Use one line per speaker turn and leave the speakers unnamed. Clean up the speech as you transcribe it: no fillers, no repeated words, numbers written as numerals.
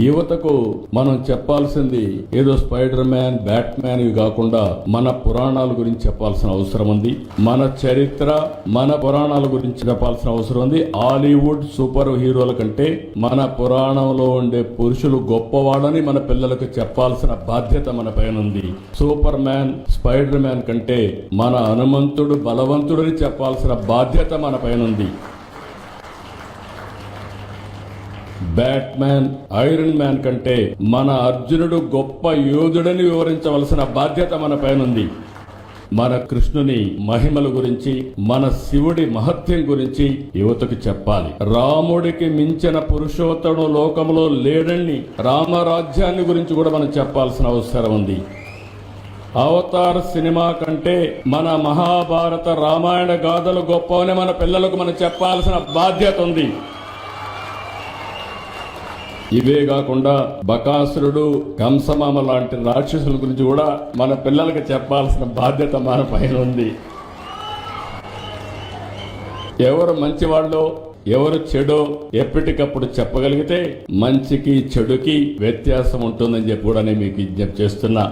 యువతకు మనం చెప్పాల్సింది ఏదో స్పైడర్ మ్యాన్, బ్యాట్ మ్యాన్ ఇవి కాకుండా మన పురాణాల గురించి చెప్పాల్సిన అవసరం ఉంది. మన చరిత్ర, మన పురాణాల గురించి చెప్పాల్సిన అవసరం ఉంది. హాలీవుడ్ సూపర్ హీరోల కంటే మన పురాణంలో ఉండే పురుషులు గొప్పవాడని మన పిల్లలకు చెప్పాల్సిన బాధ్యత మన పైన ఉంది. సూపర్ మ్యాన్, స్పైడర్ మ్యాన్ కంటే మన హనుమంతుడు బలవంతుడని చెప్పాల్సిన బాధ్యత మన పైన ఉంది. బ్యాట్ మ్యాన్, ఐరన్ మ్యాన్ కంటే మన అర్జునుడు గొప్ప యోధుడని వివరించవలసిన బాధ్యత మన పైన ఉంది. మన కృష్ణుని మహిమల గురించి, మన శివుడి మహత్యం గురించి యువతకు చెప్పాలి. రాముడికి మించిన పురుషోత్తముడు లోకంలో లేడని రామరాజ్యాన్ని గురించి కూడా మనం చెప్పాల్సిన అవసరం ఉంది. అవతార్ సినిమా కంటే మన మహాభారత రామాయణ గాథలు గొప్పవని మన పిల్లలకు మనం చెప్పాల్సిన బాధ్యత ఉంది. ఇవే కాకుండా బకాసురుడు, కంసమామ లాంటి రాక్షసుల గురించి కూడా మన పిల్లలకి చెప్పాల్సిన బాధ్యత మన పైన ఉంది. ఎవరు మంచివాళ్ళో ఎవరు చెడో ఎప్పటికప్పుడు చెప్పగలిగితే మంచికి చెడుకి వ్యత్యాసం ఉంటుందని చెప్పి కూడా నేను మీకు విజ్ఞప్తి చేస్తున్నా.